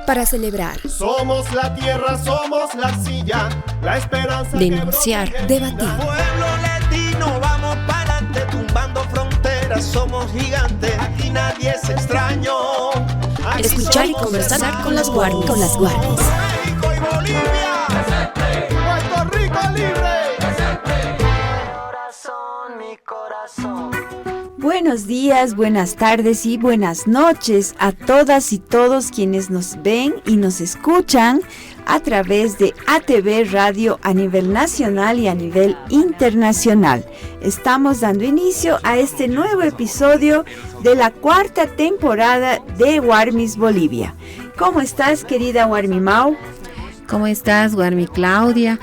para celebrar, somos la tierra, somos la arcilla, la esperanza, denunciar, debatir. Pueblo latino, vamos para adelante, tumbando fronteras, somos gigantes, aquí nadie es extraño. Aquí Escuchar y conversar con las guardias. México y Bolivia, Puerto Rico libre. mi corazón. Buenos días, buenas tardes y buenas noches a todas y todos quienes nos ven y nos escuchan a través de ATV Radio a nivel nacional y a nivel internacional. Estamos dando inicio a este nuevo episodio de la 4ª temporada de Warmis Bolivia. ¿Cómo estás, querida Warmi Mau? ¿Cómo estás, Warmi Claudia?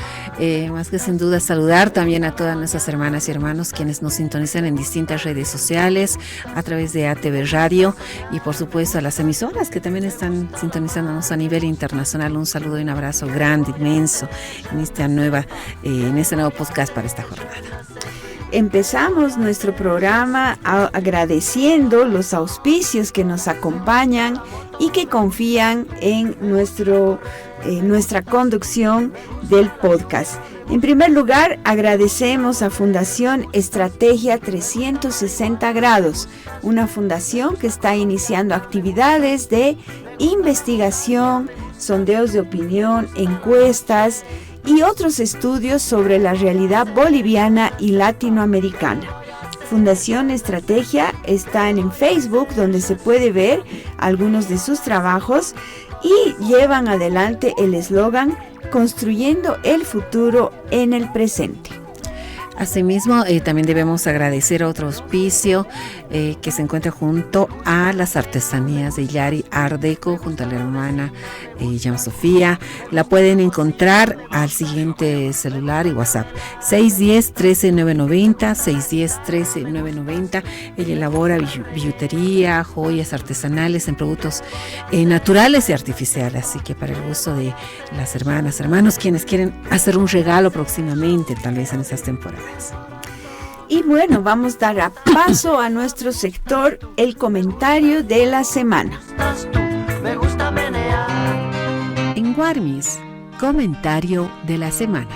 Más que sin duda saludar también a todas nuestras hermanas y hermanos quienes nos sintonizan en distintas redes sociales a través de ATV Radio y por supuesto a las emisoras que también están sintonizándonos a nivel internacional. Un saludo y un abrazo grande, inmenso en este nuevo podcast para esta jornada. Empezamos nuestro programa agradeciendo los auspicios que nos acompañan y que confían en nuestra conducción del podcast. En primer lugar, agradecemos a Fundación Estrategia 360 Grados, una fundación que está iniciando actividades de investigación, sondeos de opinión, encuestas y otros estudios sobre la realidad boliviana y latinoamericana. Fundación Estrategia está en Facebook, donde se puede ver algunos de sus trabajos y llevan adelante el eslogan Construyendo el futuro en el presente. Asimismo, también debemos agradecer a otro auspicio que se encuentra junto a las artesanías de Yari Art Deco, junto a la hermana Llama Sofía. La pueden encontrar al siguiente celular y WhatsApp, 610-13990, 610-13990. Ella elabora billutería, joyas artesanales en productos naturales y artificiales, así que para el gusto de las hermanos, quienes quieren hacer un regalo próximamente, tal vez en estas temporadas. Y bueno, vamos a dar paso a nuestro sector, el comentario de la semana. En Warmis, comentario de la semana.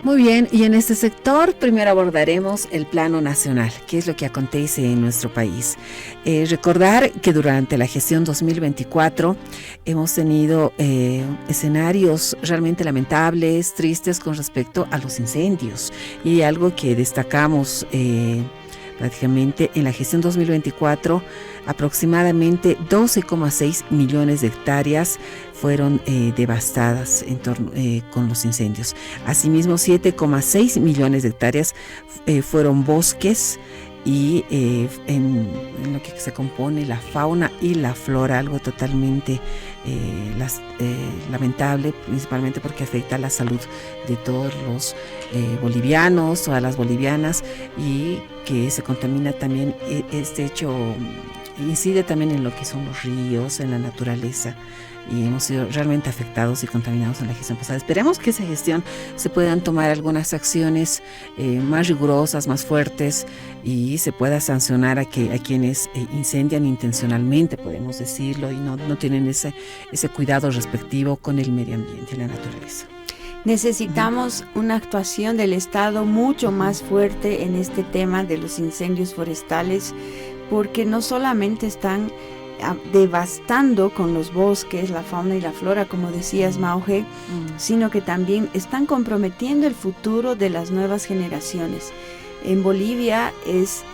Muy bien, y en este sector primero abordaremos el plano nacional, qué es lo que acontece en nuestro país. Recordar que durante la gestión 2024 hemos tenido escenarios realmente lamentables, tristes con respecto a los incendios, y algo que destacamos prácticamente en la gestión 2024, aproximadamente 12,6 millones de hectáreas fueron devastadas con los incendios. Asimismo, 7,6 millones de hectáreas fueron bosques y en lo que se compone la fauna y la flora, algo totalmente lamentable, principalmente porque afecta a la salud de todos los bolivianos, todas las bolivianas, y que se contamina también. Este hecho incide también en lo que son los ríos, en la naturaleza, y hemos sido realmente afectados y contaminados en la gestión pasada. Esperemos que esa gestión se puedan tomar algunas acciones más rigurosas, más fuertes, y se pueda sancionar a quienes incendian intencionalmente, podemos decirlo, y no tienen ese cuidado respectivo con el medio ambiente y la naturaleza. Necesitamos una actuación del Estado mucho más fuerte en este tema de los incendios forestales, porque no solamente están devastando con los bosques, la fauna y la flora, como decías, Mauge, sino que también están comprometiendo el futuro de las nuevas generaciones. En Bolivia es,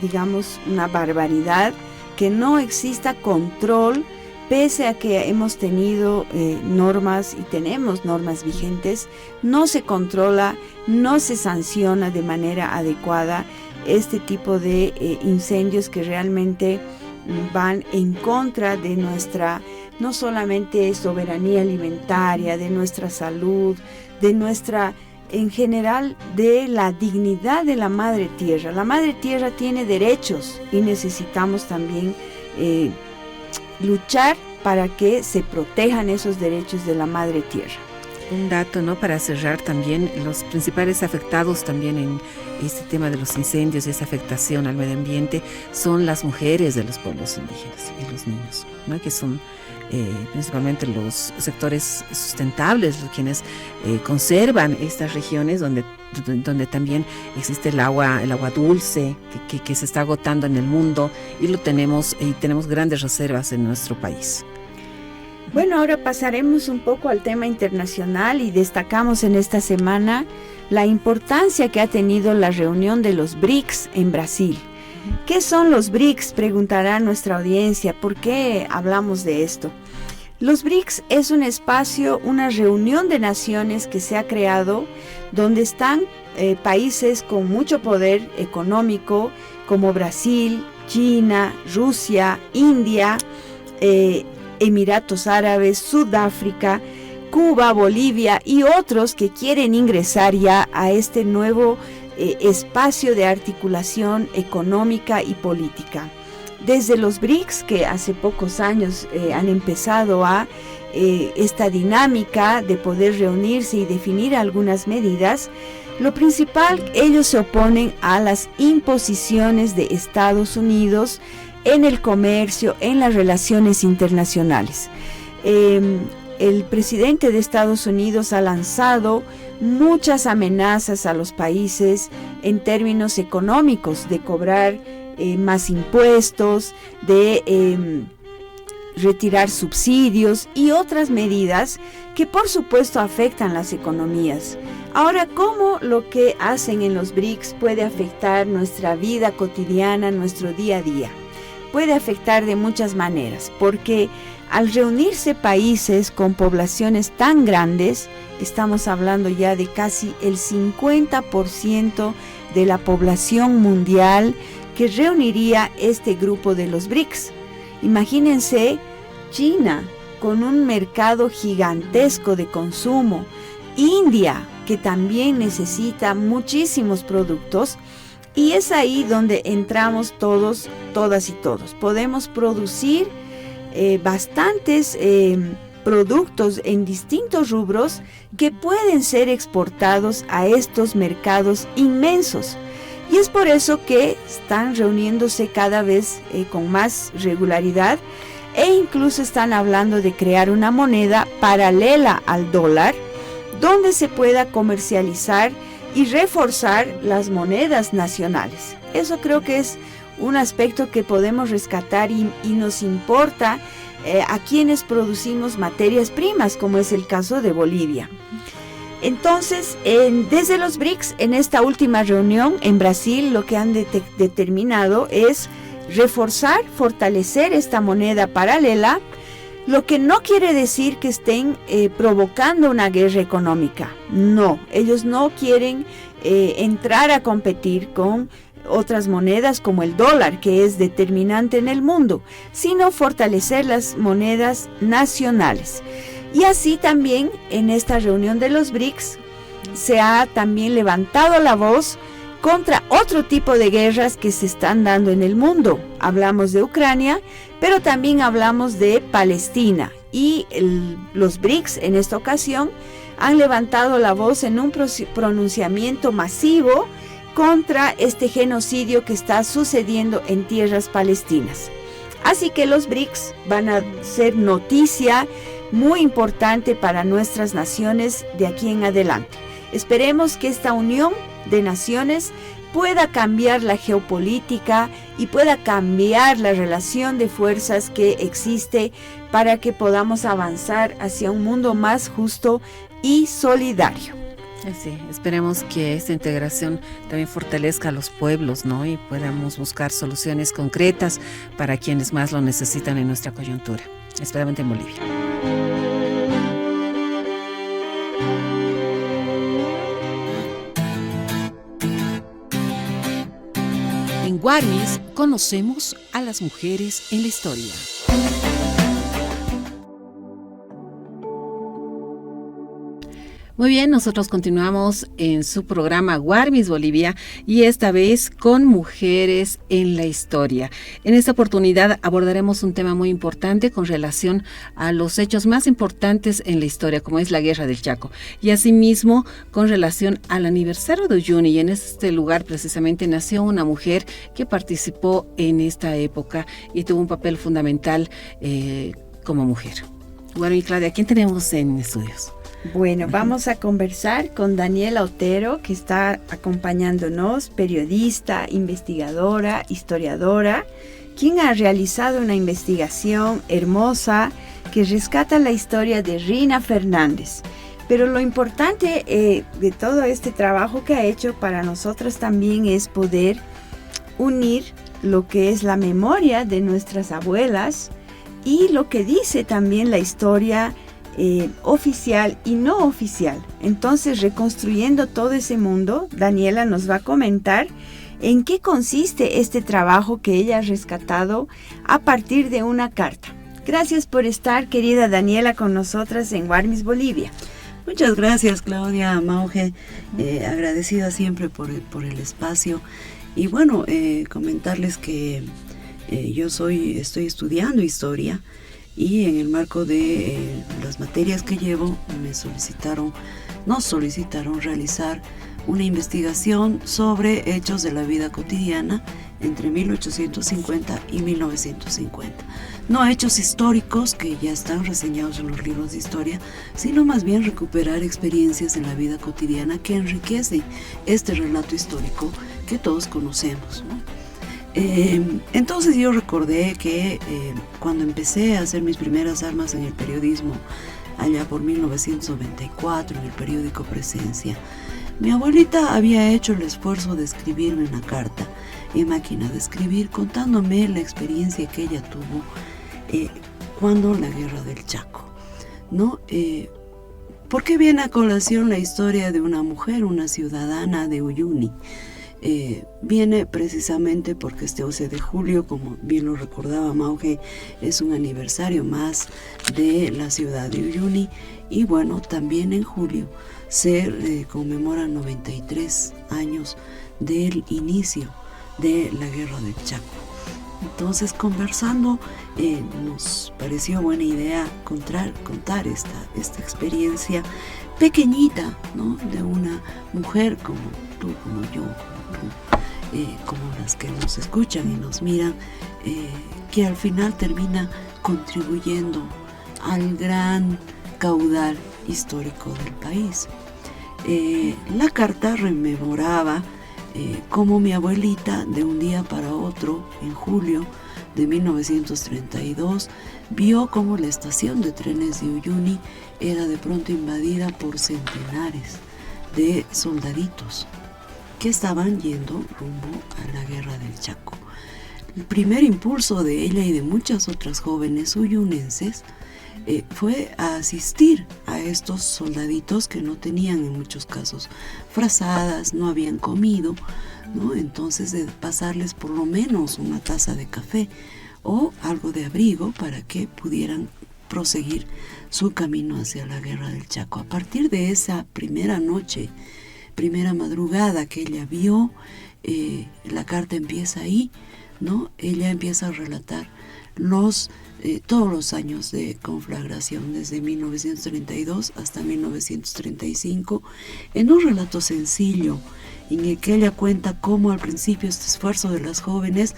digamos, una barbaridad que no exista control, pese a que hemos tenido normas y tenemos normas vigentes. No se controla, no se sanciona de manera adecuada este tipo de incendios que realmente van en contra de nuestra, no solamente soberanía alimentaria, de nuestra salud, de nuestra, en general, de la dignidad de la Madre Tierra. La Madre Tierra tiene derechos y necesitamos también luchar para que se protejan esos derechos de la Madre Tierra. Un dato, ¿no? Para cerrar también, los principales afectados también en este tema de los incendios y esa afectación al medio ambiente son las mujeres de los pueblos indígenas y los niños, ¿no? Que son principalmente los sectores sustentables, los quienes conservan estas regiones donde también existe el agua dulce que se está agotando en el mundo y tenemos grandes reservas en nuestro país. Bueno, ahora pasaremos un poco al tema internacional y destacamos en esta semana la importancia que ha tenido la reunión de los BRICS en Brasil. ¿Qué son los BRICS? Preguntará nuestra audiencia. ¿Por qué hablamos de esto? Los BRICS es un espacio, una reunión de naciones que se ha creado donde están países con mucho poder económico como Brasil, China, Rusia, India, Emiratos Árabes, Sudáfrica, Cuba, Bolivia y otros que quieren ingresar ya a este nuevo espacio de articulación económica y política. Desde los BRICS, que hace pocos años han empezado a esta dinámica de poder reunirse y definir algunas medidas, lo principal, ellos se oponen a las imposiciones de Estados Unidos en el comercio, en las relaciones internacionales. El presidente de Estados Unidos ha lanzado muchas amenazas a los países en términos económicos, de cobrar más impuestos, de retirar subsidios y otras medidas que por supuesto afectan las economías. Ahora, ¿cómo lo que hacen en los BRICS puede afectar nuestra vida cotidiana, nuestro día a día? Puede afectar de muchas maneras, porque al reunirse países con poblaciones tan grandes, estamos hablando ya de casi el 50% de la población mundial que reuniría este grupo de los BRICS. Imagínense China con un mercado gigantesco de consumo, India que también necesita muchísimos productos, y es ahí donde entramos todos, todas y todos. Podemos producir bastantes productos en distintos rubros que pueden ser exportados a estos mercados inmensos. Y es por eso que están reuniéndose cada vez con más regularidad, e incluso están hablando de crear una moneda paralela al dólar, donde se pueda comercializar y reforzar las monedas nacionales. Eso creo que es un aspecto que podemos rescatar y nos importa a quienes producimos materias primas, como es el caso de Bolivia. Entonces, desde los BRICS, en esta última reunión en Brasil, lo que han determinado es reforzar, fortalecer esta moneda paralela, lo que no quiere decir que estén provocando una guerra económica. No, ellos no quieren entrar a competir con otras monedas como el dólar, que es determinante en el mundo, sino fortalecer las monedas nacionales. Y así también en esta reunión de los BRICS se ha también levantado la voz contra otro tipo de guerras que se están dando en el mundo. Hablamos de Ucrania, pero también hablamos de Palestina, y los BRICS en esta ocasión han levantado la voz en un pronunciamiento masivo contra este genocidio que está sucediendo en tierras palestinas. Así que los BRICS van a ser noticia muy importante para nuestras naciones de aquí en adelante. Esperemos que esta unión de naciones pueda cambiar la geopolítica y pueda cambiar la relación de fuerzas que existe para que podamos avanzar hacia un mundo más justo y solidario. Sí, esperemos que esta integración también fortalezca a los pueblos, ¿no? Y podamos buscar soluciones concretas para quienes más lo necesitan en nuestra coyuntura, especialmente en Bolivia. En Guarnis conocemos a las mujeres en la historia. Muy bien, nosotros continuamos en su programa Warmis Bolivia y esta vez con mujeres en la historia. En esta oportunidad abordaremos un tema muy importante con relación a los hechos más importantes en la historia, como es la Guerra del Chaco, y asimismo con relación al aniversario de Uyuni. Y en este lugar precisamente nació una mujer que participó en esta época y tuvo un papel fundamental como mujer. Bueno, y Claudia, ¿quién tenemos en estudios? Bueno, vamos a conversar con Daniela Otero, que está acompañándonos, periodista, investigadora, historiadora, quien ha realizado una investigación hermosa que rescata la historia de Rina Fernández. Pero lo importante de todo este trabajo que ha hecho para nosotros también es poder unir lo que es la memoria de nuestras abuelas y lo que dice también la historia oficial y no oficial. Entonces, reconstruyendo todo ese mundo, Daniela nos va a comentar en qué consiste este trabajo que ella ha rescatado a partir de una carta. Gracias por estar, querida Daniela, con nosotras en Warmis Bolivia. Muchas gracias, Claudia, Mauge, agradecida siempre por el espacio. Y bueno, comentarles que yo estoy estudiando historia, y en el marco de las materias que llevo nos solicitaron realizar una investigación sobre hechos de la vida cotidiana entre 1850 y 1950. No hechos históricos que ya están reseñados en los libros de historia, sino más bien recuperar experiencias en la vida cotidiana que enriquecen este relato histórico que todos conocemos, ¿no? Entonces yo recordé que cuando empecé a hacer mis primeras armas en el periodismo, allá por 1994, en el periódico Presencia, mi abuelita había hecho el esfuerzo de escribirme una carta en máquina de escribir, contándome la experiencia que ella tuvo cuando la Guerra del Chaco, ¿no? ¿Por qué viene a colación la historia de una mujer, una ciudadana de Uyuni? Viene precisamente porque este 11 de julio, como bien lo recordaba Mauge, es un aniversario más de la ciudad de Uyuni, y bueno, también en julio se conmemoran 93 años del inicio de la Guerra del Chaco. Entonces, conversando, nos pareció buena idea contar esta experiencia pequeñita, ¿no?, de una mujer como tú, como yo, como las que nos escuchan y nos miran, que al final termina contribuyendo al gran caudal histórico del país. La carta rememoraba cómo mi abuelita, de un día para otro, en julio de 1932, vio cómo la estación de trenes de Uyuni era de pronto invadida por centenares de soldaditos que estaban yendo rumbo a la Guerra del Chaco. El primer impulso de ella y de muchas otras jóvenes uyunenses fue a asistir a estos soldaditos que no tenían en muchos casos frazadas, no habían comido, ¿no? Entonces, de pasarles por lo menos una taza de café o algo de abrigo para que pudieran proseguir su camino hacia la Guerra del Chaco. A partir de esa primera noche, primera madrugada que ella vio, la carta empieza ahí, ¿no? Ella empieza a relatar todos los años de conflagración, desde 1932 hasta 1935, en un relato sencillo, en el que ella cuenta cómo al principio este esfuerzo de las jóvenes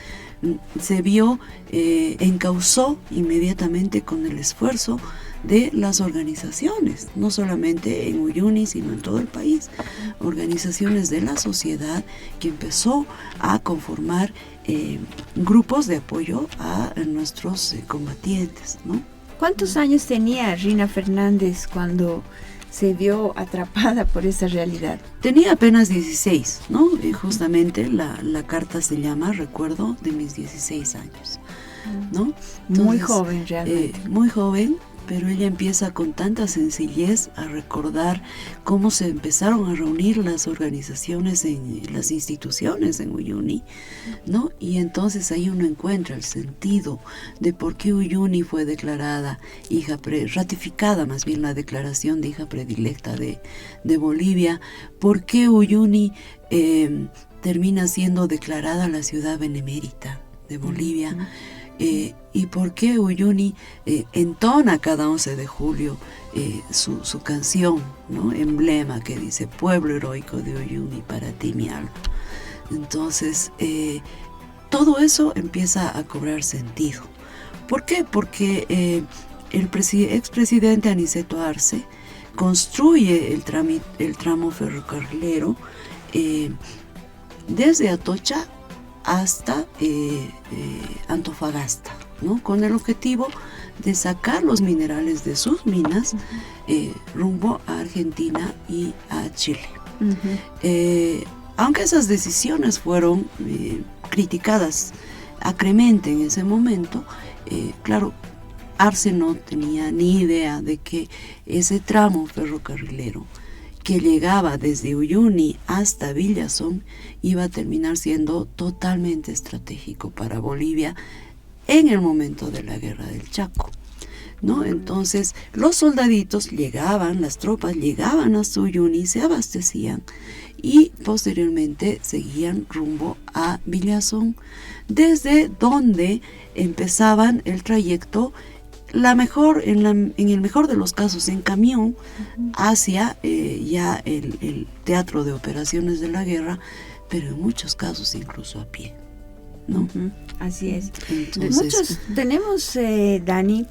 se vio, encauzó inmediatamente con el esfuerzo de las organizaciones, no solamente en Uyuni, sino en todo el país, organizaciones de la sociedad que empezó a conformar grupos de apoyo a nuestros combatientes, ¿no? ¿Cuántos años tenía Rina Fernández cuando se vio atrapada por esa realidad? Tenía apenas 16, ¿no? Y justamente la carta se llama Recuerdo de mis 16 años, ¿no? Entonces, muy joven realmente. Muy joven, pero ella empieza con tanta sencillez a recordar cómo se empezaron a reunir las organizaciones, las instituciones en Uyuni, ¿no? Y entonces ahí uno encuentra el sentido de por qué Uyuni fue declarada ratificada más bien la declaración de hija predilecta de Bolivia, por qué Uyuni termina siendo declarada la ciudad benemérita de Bolivia. Y por qué Uyuni entona cada 11 de julio su canción, ¿no? Emblema que dice: pueblo heroico de Uyuni, para ti mi alma. Entonces todo eso empieza a cobrar sentido. ¿Por qué? Porque el expresidente Aniceto Arce construye el tramo ferrocarrilero desde Atocha hasta Antofagasta, ¿no? Con el objetivo de sacar los minerales de sus minas rumbo a Argentina y a Chile. Aunque esas decisiones fueron criticadas acremente en ese momento, claro, Arce no tenía ni idea de que ese tramo ferrocarrilero que llegaba desde Uyuni hasta Villazón iba a terminar siendo totalmente estratégico para Bolivia en el momento de la Guerra del Chaco, ¿no? Entonces los soldaditos llegaban, las tropas llegaban hasta Uyuni, se abastecían y posteriormente seguían rumbo a Villazón, desde donde empezaban el trayecto en el mejor de los casos en camión hacia ya el teatro de operaciones de la guerra, pero en muchos casos incluso a pie, ¿no? Así es. Entonces, tenemos, Dani,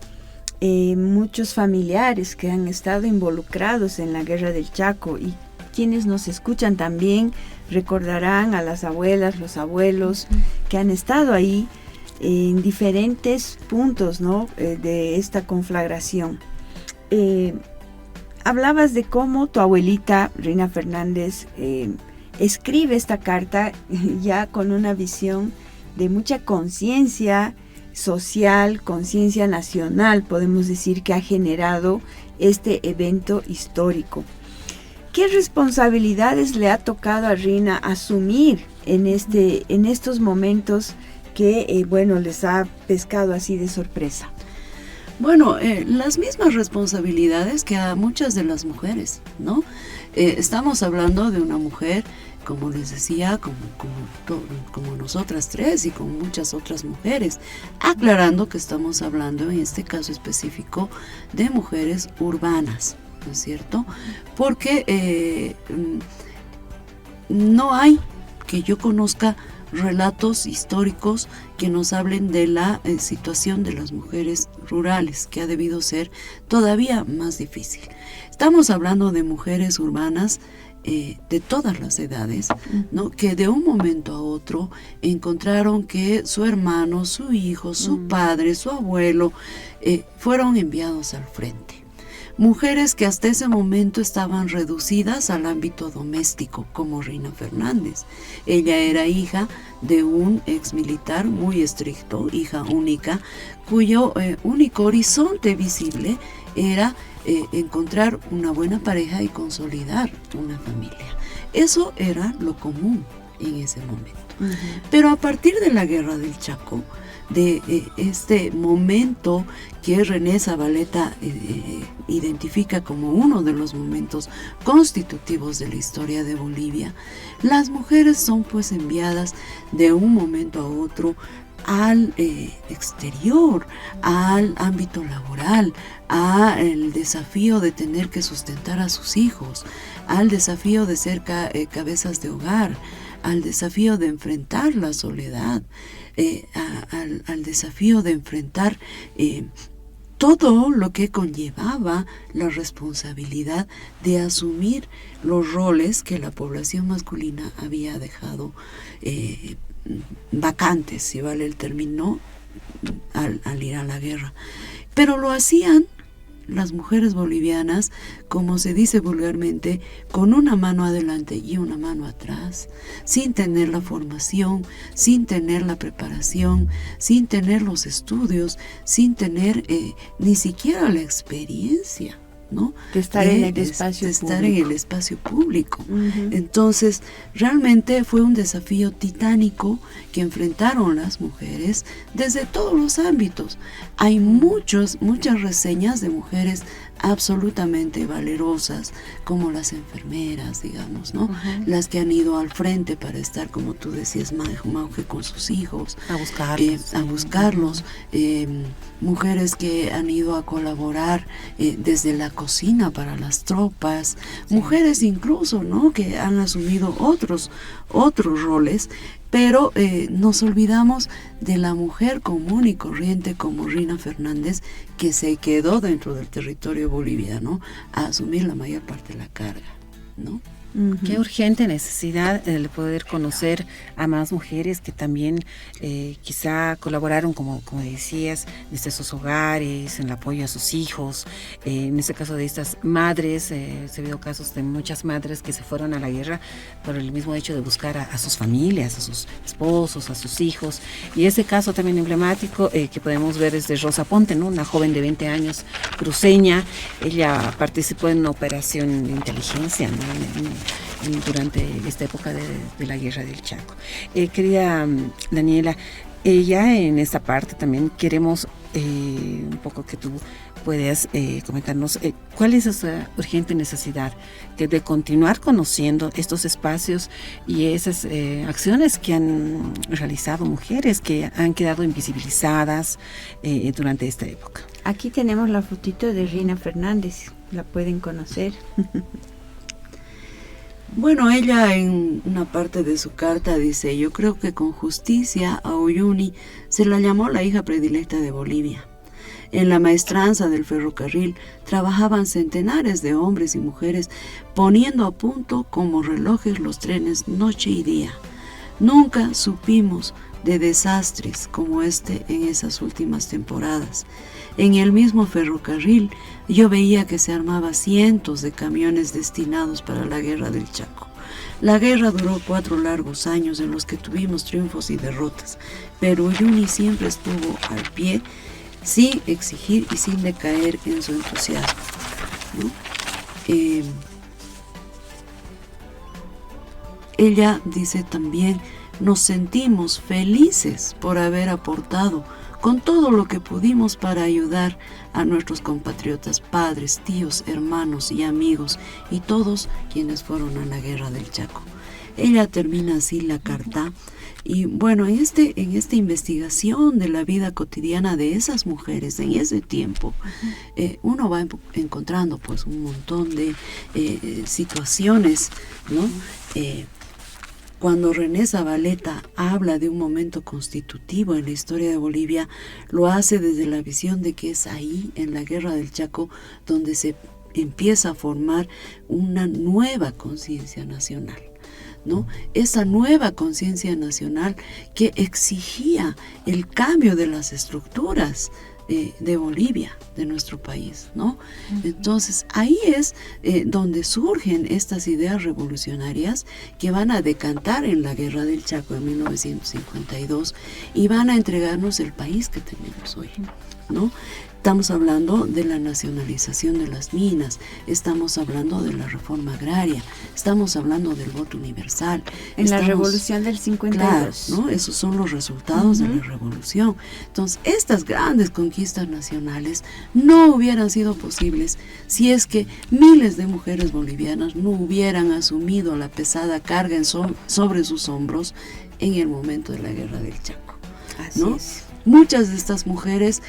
muchos familiares que han estado involucrados en la Guerra del Chaco, y quienes nos escuchan también recordarán a las abuelas, los abuelos que han estado ahí en diferentes puntos, ¿no? De esta conflagración. Hablabas de cómo tu abuelita, Rina Fernández, escribe esta carta ya con una visión de mucha conciencia social, conciencia nacional, podemos decir, que ha generado este evento histórico. ¿Qué responsabilidades le ha tocado a Rina asumir en estos momentos que, les ha pescado así de sorpresa? Bueno, las mismas responsabilidades que a muchas de las mujeres, ¿no? Estamos hablando de una mujer, como les decía, como nosotras tres y como muchas otras mujeres, aclarando que estamos hablando en este caso específico de mujeres urbanas, ¿no es cierto? Porque no hay, que yo conozca, relatos históricos que nos hablen de la situación de las mujeres rurales, que ha debido ser todavía más difícil. Estamos hablando de mujeres urbanas de todas las edades, ¿no? Que de un momento a otro encontraron que su hermano, su hijo, su padre, su abuelo fueron enviados al frente. Mujeres que hasta ese momento estaban reducidas al ámbito doméstico, como Rina Fernández. Ella era hija de un exmilitar muy estricto, hija única, cuyo único horizonte visible era encontrar una buena pareja y consolidar una familia. Eso era lo común en ese momento. Pero a partir de la Guerra del Chaco, de este momento que René Zavaleta identifica como uno de los momentos constitutivos de la historia de Bolivia, las mujeres son pues enviadas de un momento a otro al exterior, al ámbito laboral, al desafío de tener que sustentar a sus hijos, al desafío de ser cabezas de hogar, al desafío de enfrentar la soledad, al desafío de enfrentar todo lo que conllevaba la responsabilidad de asumir los roles que la población masculina había dejado vacantes, si vale el término, al ir a la guerra. Pero lo hacían las mujeres bolivianas, como se dice vulgarmente, con una mano adelante y una mano atrás, sin tener la formación, sin tener la preparación, sin tener los estudios, sin tener ni siquiera la experiencia, ¿no? De estar en el espacio público. Entonces, realmente fue un desafío titánico que enfrentaron las mujeres desde todos los ámbitos. Hay muchas reseñas de mujeres absolutamente valerosas, como las enfermeras, digamos, ¿no? Las que han ido al frente para estar, como tú decías, Mauje, con sus hijos, a buscarlos, mujeres que han ido a colaborar desde la cocina para las tropas, mujeres incluso, ¿no? Que han asumido otros roles. Pero nos olvidamos de la mujer común y corriente como Rina Fernández, que se quedó dentro del territorio boliviano a asumir la mayor parte de la carga, ¿no? Qué urgente necesidad de poder conocer a más mujeres que también quizá colaboraron, como decías, desde sus hogares, en el apoyo a sus hijos. En este caso de estas madres, se ha habido casos de muchas madres que se fueron a la guerra por el mismo hecho de buscar a sus familias, a sus esposos, a sus hijos. Y ese caso también emblemático que podemos ver es de Rosa Ponte, ¿no? Una joven de 20 años, cruceña. Ella participó en una operación de inteligencia, ¿no? Durante esta época de la guerra del Chaco. Querida Daniela, ya en esta parte también queremos un poco que tú puedas comentarnos cuál es esa urgente necesidad de continuar conociendo estos espacios y esas acciones que han realizado mujeres que han quedado invisibilizadas durante esta época. Aquí tenemos la fotito de Rina Fernández, la pueden conocer. Bueno, ella en una parte de su carta dice: yo creo que con justicia a Uyuni se la llamó la hija predilecta de Bolivia. En la maestranza del ferrocarril trabajaban centenares de hombres y mujeres poniendo a punto como relojes los trenes noche y día. Nunca supimos de desastres como este en esas últimas temporadas. En el mismo ferrocarril yo veía que se armaba cientos de camiones destinados para la guerra del Chaco. La guerra duró 4 largos años en los que tuvimos triunfos y derrotas, pero Uyuni siempre estuvo al pie, sin exigir y sin decaer en su entusiasmo, ¿no? Ella dice también: nos sentimos felices por haber aportado con todo lo que pudimos para ayudar a nuestros compatriotas, padres, tíos, hermanos y amigos, y todos quienes fueron a la guerra del Chaco. Ella termina así la carta. Y bueno, en esta investigación de la vida cotidiana de esas mujeres en ese tiempo, uno va encontrando pues un montón de situaciones, ¿no? Cuando René Zabaleta habla de un momento constitutivo en la historia de Bolivia, lo hace desde la visión de que es ahí, en la Guerra del Chaco, donde se empieza a formar una nueva conciencia nacional, ¿no? Esa nueva conciencia nacional que exigía el cambio de las estructuras de Bolivia, de nuestro país, ¿no? Entonces ahí es donde surgen estas ideas revolucionarias que van a decantar en la Guerra del Chaco en 1952 y van a entregarnos el país que tenemos hoy, ¿no? Estamos hablando de la nacionalización de las minas, estamos hablando de la reforma agraria, estamos hablando del voto universal. En la revolución del 52. Claro, ¿no? Esos son los resultados de la revolución. Entonces, estas grandes conquistas nacionales no hubieran sido posibles si es que miles de mujeres bolivianas no hubieran asumido la pesada carga sobre sus hombros en el momento de la Guerra del Chaco, ¿no? Así es. Muchas de estas mujeres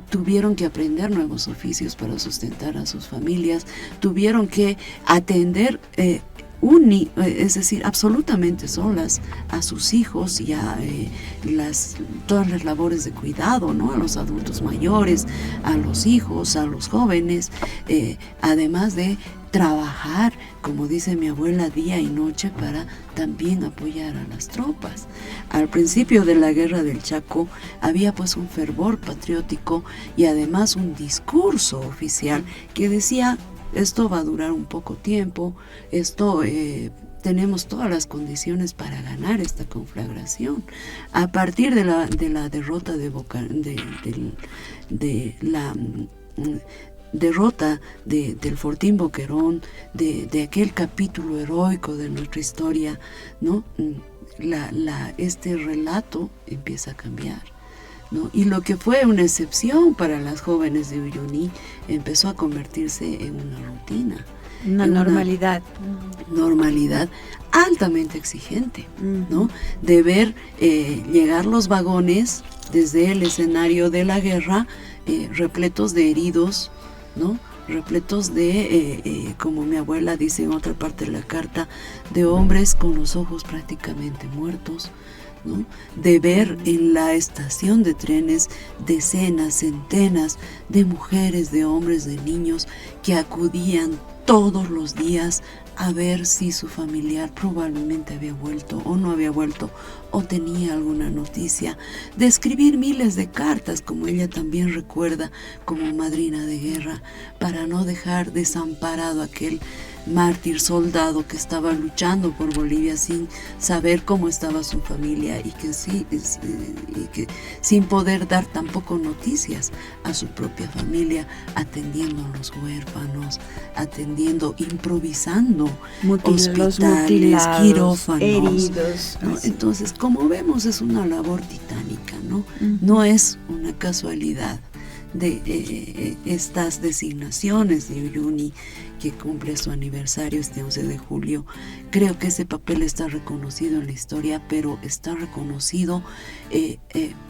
tuvieron que aprender nuevos oficios para sustentar a sus familias, tuvieron que atender, es decir, absolutamente solas a sus hijos y a todas las labores de cuidado, ¿no? A los adultos mayores, a los hijos, a los jóvenes, además de trabajar, como dice mi abuela, día y noche para también apoyar a las tropas. Al principio de la guerra del Chaco había pues un fervor patriótico y además un discurso oficial que decía: esto va a durar un poco tiempo, tenemos todas las condiciones para ganar esta conflagración. A partir de la derrota del Fortín Boquerón, de aquel capítulo heroico de nuestra historia, ¿no? Este relato empieza a cambiar, ¿no? Y lo que fue una excepción para las jóvenes de Uyuni empezó a convertirse en una rutina. Una normalidad. Normalidad altamente exigente, ¿no? De ver llegar los vagones desde el escenario de la guerra, repletos de heridos, ¿no? Repletos de, como mi abuela dice en otra parte de la carta, de hombres con los ojos prácticamente muertos, ¿no? De ver en la estación de trenes decenas, centenas de mujeres, de hombres, de niños que acudían todos los días a ver si su familiar probablemente había vuelto o no había vuelto o tenía alguna noticia, de escribir miles de cartas, como ella también recuerda, como madrina de guerra, para no dejar desamparado aquel mártir soldado que estaba luchando por Bolivia sin saber cómo estaba su familia y que sin poder dar tampoco noticias a su propia familia, atendiendo a los huérfanos, improvisando hospitales, quirófanos, heridos, ¿no? Entonces, como vemos, es una labor titánica, ¿no? No es una casualidad de estas designaciones de Uyuni, que cumple su aniversario este 11 de julio. Creo que ese papel está reconocido en la historia, pero está reconocido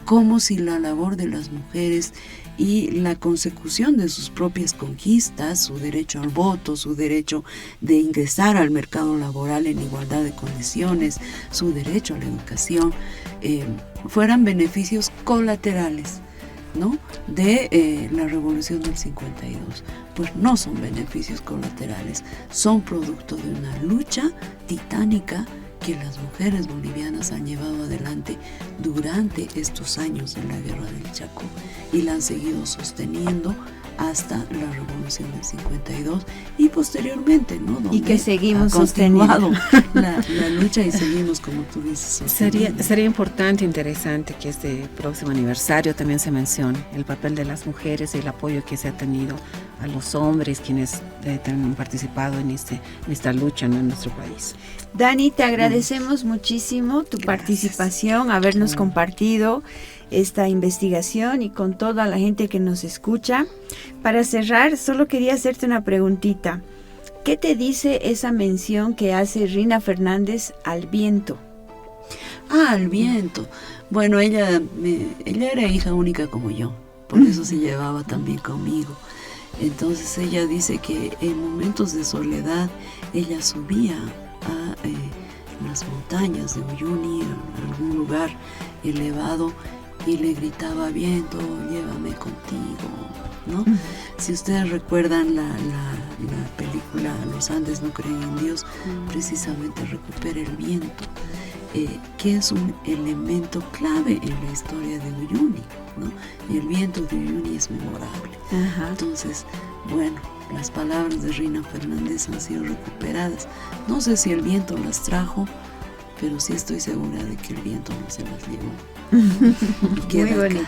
como si la labor de las mujeres y la consecución de sus propias conquistas, su derecho al voto, su derecho de ingresar al mercado laboral en igualdad de condiciones, su derecho a la educación, fueran beneficios colaterales, ¿no? De la revolución del 52. Pues no son beneficios colaterales, son producto de una lucha titánica que las mujeres bolivianas han llevado adelante durante estos años de la guerra del Chaco y la han seguido sosteniendo hasta la revolución del 52 y posteriormente, ¿no? Donde y que seguimos sosteniendo la lucha y seguimos, como tú dices, sería importante, interesante que este próximo aniversario también se mencione el papel de las mujeres y el apoyo que se ha tenido a los hombres quienes han participado en esta lucha, ¿no? En nuestro país. Dani, te agradecemos muchísimo tu participación, habernos compartido esta investigación y con toda la gente que nos escucha. Para cerrar, solo quería hacerte una preguntita. ¿Qué te dice esa mención que hace Rina Fernández al viento? Al viento. Bueno, ella era hija única como yo, por eso se llevaba también conmigo. Entonces ella dice que en momentos de soledad ella subía a las montañas de Uyuni, en algún lugar elevado, y le gritaba: viento, llévame contigo, ¿no? Si ustedes recuerdan la película Los Andes no creen en Dios, precisamente recupera el viento, que es un elemento clave en la historia de Uyuni, ¿no? Y el viento de Uyuni es memorable. Ajá. Entonces, bueno, las palabras de Rina Fernández han sido recuperadas. No sé si el viento las trajo, pero sí estoy segura de que el viento no se las llevó. Muy bonito.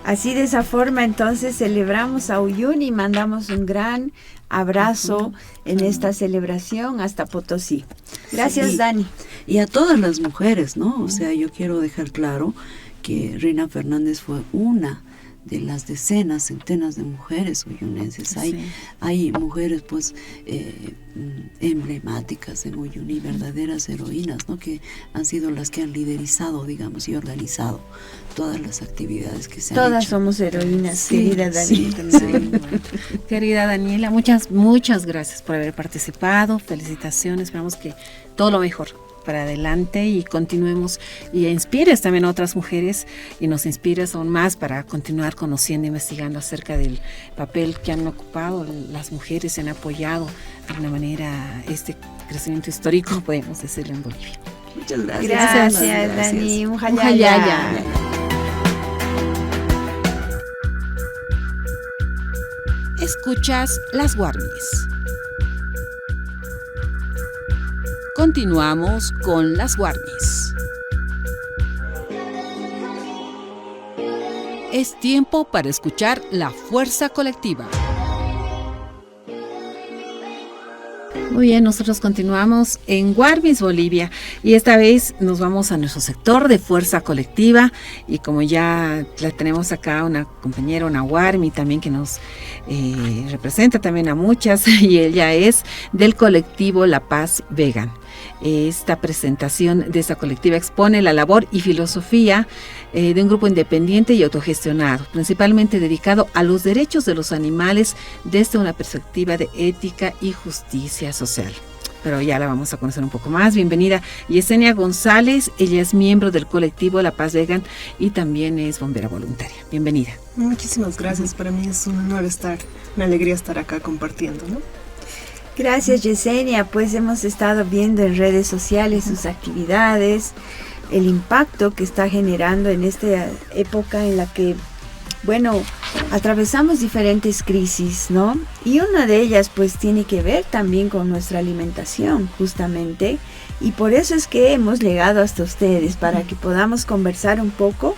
Así, de esa forma, entonces celebramos a Uyuni y mandamos un gran abrazo en esta celebración hasta Potosí. Gracias, Dani. Y a todas las mujeres, ¿no? O sea, yo quiero dejar claro que Rina Fernández fue una de las decenas, centenas de mujeres uyunenses. Hay mujeres pues emblemáticas en Uyuni, verdaderas heroínas, ¿no? Que han sido las que han liderizado, digamos, y organizado todas las actividades que se han hecho. Todas somos heroínas, querida Daniela. Sí. Querida Daniela, muchas gracias por haber participado. Felicitaciones, esperamos que todo lo mejor para adelante y continuemos y inspires también a otras mujeres y nos inspires aún más para continuar conociendo, investigando acerca del papel que han ocupado las mujeres, han apoyado de alguna manera este crecimiento histórico, podemos decirlo, en Bolivia. Muchas gracias. Gracias, Dani. Un jayaya. Escuchas Las Warmis. Continuamos con Las Warmis. Es tiempo para escuchar La Fuerza Colectiva. Muy bien, nosotros continuamos en Warmis, Bolivia, y esta vez nos vamos a nuestro sector de Fuerza Colectiva, y como ya la tenemos acá una compañera, una Warmi también que nos representa también a muchas, y ella es del colectivo La Paz Vegan. Esta presentación de esta colectiva expone la labor y filosofía de un grupo independiente y autogestionado, principalmente dedicado a los derechos de los animales desde una perspectiva de ética y justicia social. Pero ya la vamos a conocer un poco más. Bienvenida Yesenia González, ella es miembro del colectivo La Paz Vegan y también es bombera voluntaria. Bienvenida. Muchísimas gracias, para mí es un honor una alegría estar acá compartiendo, ¿no? Gracias, Yesenia. Pues hemos estado viendo en redes sociales sus actividades, el impacto que está generando en esta época en la que, bueno, atravesamos diferentes crisis, ¿no? Y una de ellas pues tiene que ver también con nuestra alimentación, justamente. Y por eso es que hemos llegado hasta ustedes, para que podamos conversar un poco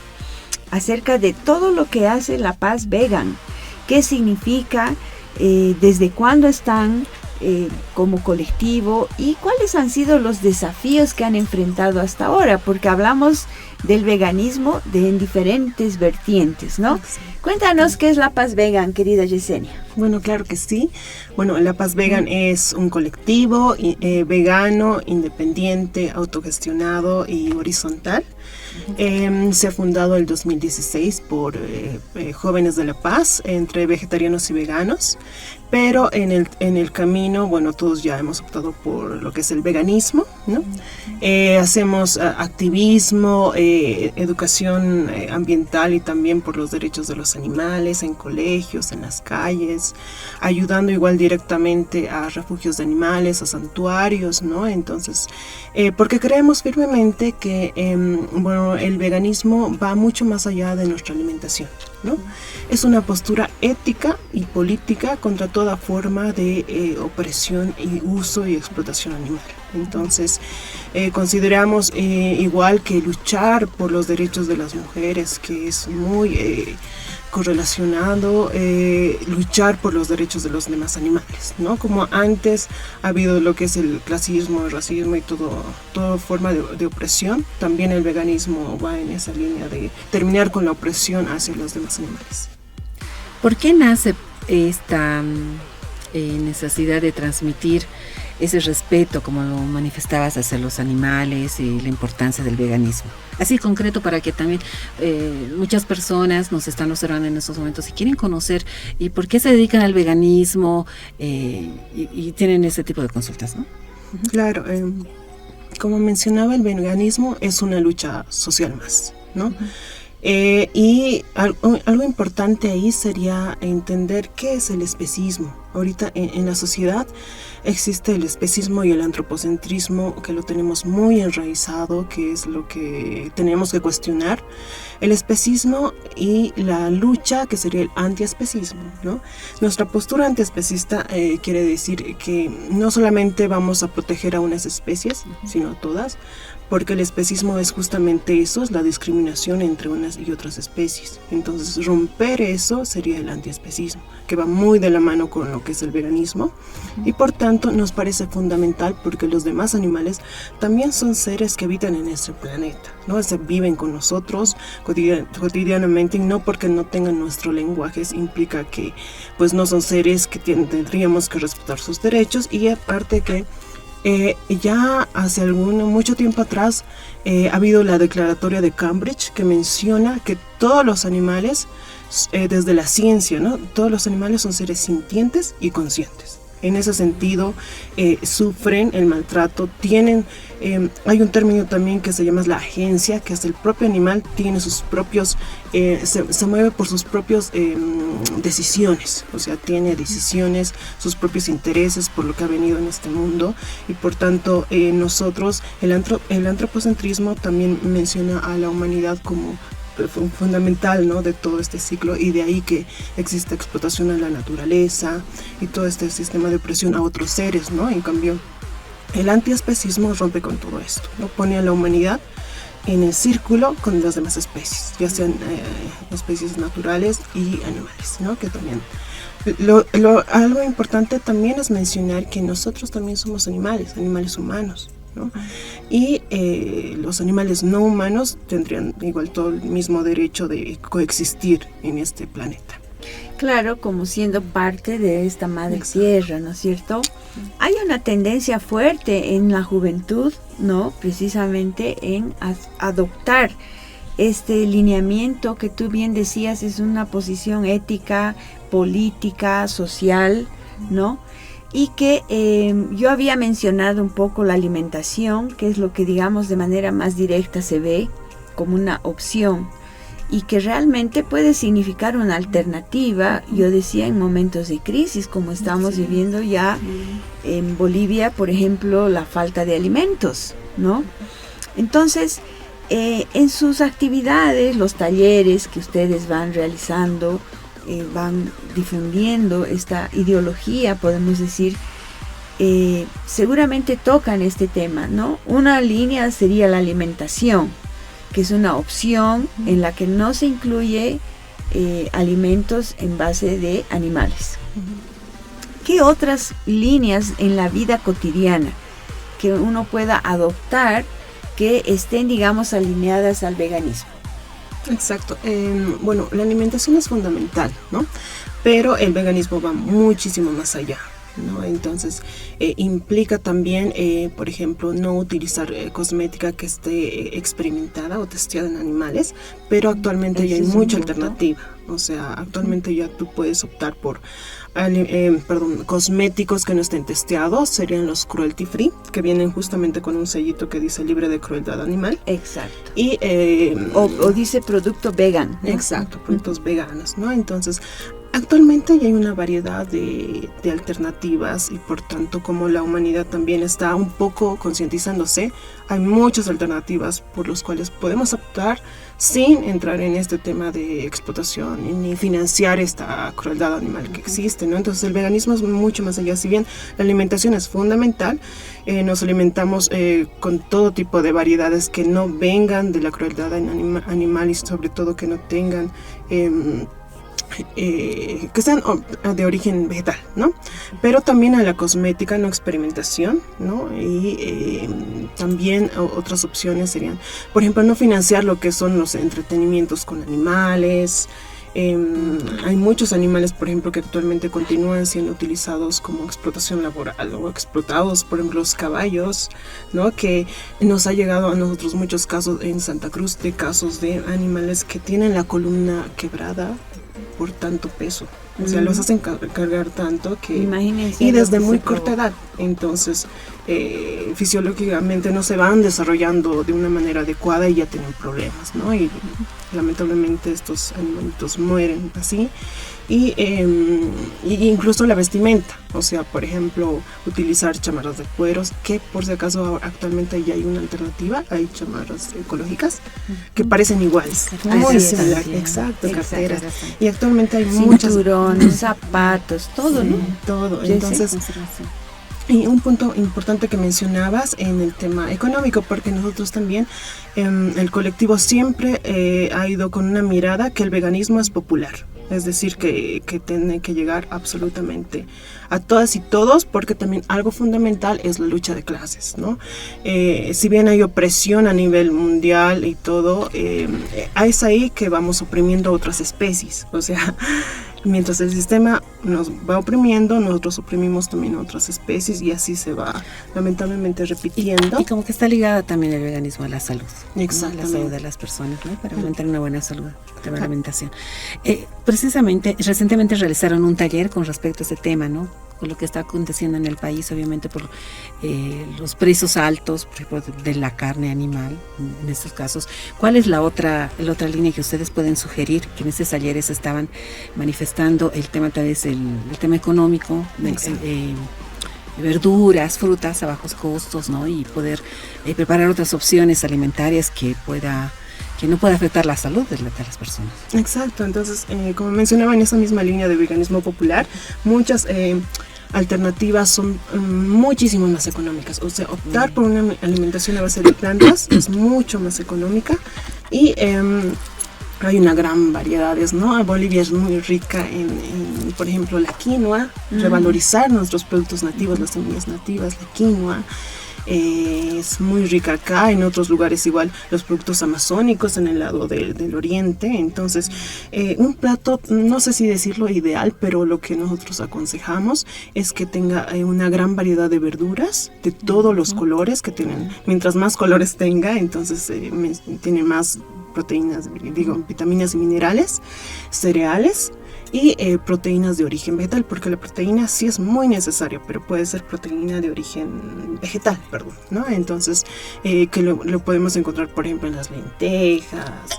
acerca de todo lo que hace La Paz Vegan. ¿Qué significa? ¿Desde cuándo están como colectivo? ¿Y cuáles han sido los desafíos que han enfrentado hasta ahora? Porque hablamos del veganismo en diferentes vertientes, ¿no? Sí. Cuéntanos qué es La Paz Vegan, querida Yesenia. Bueno, claro que sí. Bueno, La Paz Vegan es un colectivo vegano, independiente, autogestionado y horizontal. Se ha fundado en el 2016 por jóvenes de La Paz, entre vegetarianos y veganos, pero en el camino, bueno, todos ya hemos optado por lo que es el veganismo, ¿no? Hacemos activismo, educación ambiental y también por los derechos de los animales en colegios, en las calles, ayudando igual directamente a refugios de animales, a santuarios, ¿no? Entonces, porque creemos firmemente que, bueno, el veganismo va mucho más allá de nuestra alimentación, ¿no? Es una postura ética y política contra toda forma de opresión y uso y explotación animal. Entonces, consideramos igual que luchar por los derechos de las mujeres, que es muy correlacionado, luchar por los derechos de los demás animales, ¿no? Como antes ha habido lo que es el clasismo, el racismo y toda forma de opresión, también el veganismo va en esa línea de terminar con la opresión hacia los demás animales. ¿Por qué nace esta necesidad de transmitir ese respeto, como lo manifestabas, hacia los animales y la importancia del veganismo? Así concreto, para que también muchas personas nos están observando en estos momentos y quieren conocer y por qué se dedican al veganismo y tienen ese tipo de consultas, ¿no? Claro, como mencionaba, el veganismo es una lucha social más, ¿no? Uh-huh. Y algo importante ahí sería entender qué es el especismo. Ahorita en la sociedad existe el especismo y el antropocentrismo, que lo tenemos muy enraizado, que es lo que tenemos que cuestionar. El especismo y la lucha, que sería el antiespecismo, ¿no? Nuestra postura antiespecista quiere decir que no solamente vamos a proteger a unas especies, sino a todas, porque el especismo es justamente eso, es la discriminación entre unas y otras especies. Entonces, romper eso sería el antiespecismo, que va muy de la mano con lo que es el veganismo, y por tanto nos parece fundamental porque los demás animales también son seres que habitan en este planeta, ¿no? Viven con nosotros cotidianamente, y no porque no tengan nuestro lenguaje implica que pues no son seres que tendríamos que respetar sus derechos. Y aparte que ya hace mucho tiempo atrás ha habido la declaratoria de Cambridge, que menciona que todos los animales, desde la ciencia, ¿no? Todos los animales son seres sintientes y conscientes. en ese sentido sufren el maltrato, tienen, hay un término también que se llama la agencia, que es el propio animal, tiene sus propios, se mueve por sus propios decisiones, o sea, tiene decisiones, sus propios intereses por lo que ha venido en este mundo, y por tanto nosotros, el antropocentrismo también menciona a la humanidad como fundamental, ¿no?, de todo este ciclo, y de ahí que existe explotación a la naturaleza y todo este sistema de opresión a otros seres, ¿no? En cambio, el antiespecismo rompe con todo esto, ¿no? Pone a la humanidad en el círculo con las demás especies, ya sean especies naturales y animales, ¿no? Que también algo importante también es mencionar que nosotros también somos animales humanos, ¿no? Y los animales no humanos tendrían igual todo el mismo derecho de coexistir en este planeta. Claro, como siendo parte de esta madre tierra, ¿no es cierto? Hay una tendencia fuerte en la juventud, ¿no? Precisamente en adoptar este lineamiento que tú bien decías, es una posición ética, política, social, ¿no? Y que yo había mencionado un poco la alimentación, que es lo que, digamos, de manera más directa se ve como una opción y que realmente puede significar una alternativa, yo decía, en momentos de crisis, como estamos viviendo ya en Bolivia, por ejemplo, la falta de alimentos, ¿no? Entonces, en sus actividades, los talleres que ustedes van realizando, van difundiendo esta ideología, podemos decir, seguramente tocan este tema, ¿no? Una línea sería la alimentación, que es una opción en la que no se incluye alimentos en base de animales. ¿Qué otras líneas en la vida cotidiana que uno pueda adoptar que estén, digamos, alineadas al veganismo? Exacto. Bueno, la alimentación es fundamental, ¿no? Pero el veganismo va muchísimo más allá, ¿no? Entonces, implica también, por ejemplo, no utilizar cosmética que esté experimentada o testeada en animales, pero actualmente ya hay mucha alternativa. O sea, actualmente ya tú puedes optar por cosméticos que no estén testeados, serían los cruelty free, que vienen justamente con un sellito que dice libre de crueldad animal. Exacto. Y, o dice producto vegan, ¿no? Exacto, productos veganos, ¿no? Entonces, actualmente ya hay una variedad de alternativas y por tanto, como la humanidad también está un poco concientizándose, hay muchas alternativas por las cuales podemos optar sin entrar en este tema de explotación ni financiar esta crueldad animal que existe, ¿no? Entonces el veganismo es mucho más allá. Si bien la alimentación es fundamental, nos alimentamos con todo tipo de variedades que no vengan de la crueldad animal y sobre todo que no tengan que sean de origen vegetal, ¿no? Pero también a la cosmética, no experimentación, ¿no? Y también otras opciones serían, por ejemplo, no financiar lo que son los entretenimientos con animales. Hay muchos animales, por ejemplo, que actualmente continúan siendo utilizados como explotación laboral o explotados, por ejemplo, los caballos, ¿no? Que nos ha llegado a nosotros muchos casos en Santa Cruz de casos de animales que tienen la columna quebrada por tanto peso, o sea, los hacen cargar tanto que, imagínense, y desde muy corta edad, entonces fisiológicamente no se van desarrollando de una manera adecuada y ya tienen problemas, ¿no? Y lamentablemente estos animalitos mueren así. Y incluso la vestimenta, o sea, por ejemplo, utilizar chamarras de cueros, que por si acaso actualmente ya hay una alternativa, hay chamarras ecológicas que parecen iguales, muy similar, exacto, carteras, y actualmente hay muchas, cinturones, zapatos, todo, ¿no? Todo, entonces. Y un punto importante que mencionabas en el tema económico, porque nosotros también, el colectivo siempre ha ido con una mirada que el veganismo es popular. Es decir, que tiene que llegar absolutamente a todas y todos, porque también algo fundamental es la lucha de clases, ¿no? Si bien hay opresión a nivel mundial y todo, es ahí que vamos oprimiendo a otras especies. O sea, mientras el sistema nos va oprimiendo, nosotros oprimimos también a otras especies y así se va lamentablemente repitiendo. Y como que está ligada también el veganismo a la salud. Exactamente. ¿No? La salud de las personas, ¿no? Para mantener una buena salud de la alimentación. Precisamente, recientemente realizaron un taller con respecto a ese tema, ¿no? con lo que está aconteciendo en el país, obviamente por los precios altos, por ejemplo, de la carne animal, en estos casos. ¿Cuál es la otra línea que ustedes pueden sugerir? Que en estos talleres estaban manifestando el tema, tal vez el tema económico, verduras, frutas a bajos costos, ¿no? Y poder preparar otras opciones alimentarias que no pueda afectar la salud de las personas. Exacto, entonces, como mencionaba, en esa misma línea de veganismo popular, muchas alternativas son muchísimo más económicas. O sea, optar por una alimentación a base de plantas es mucho más económica y hay una gran variedad, ¿no? Bolivia es muy rica en por ejemplo, la quinoa, revalorizar nuestros productos nativos, las semillas nativas, la quinoa. Es muy rica acá, en otros lugares igual los productos amazónicos en el lado del oriente. Entonces un plato, no sé si decirlo ideal, pero lo que nosotros aconsejamos es que tenga una gran variedad de verduras de todos los colores que tienen. Mientras más colores tenga, entonces tiene más proteínas, vitaminas y minerales, cereales y proteínas de origen vegetal, porque la proteína sí es muy necesaria, pero puede ser proteína de origen vegetal, ¿no? Entonces, que lo podemos encontrar, por ejemplo, en las lentejas,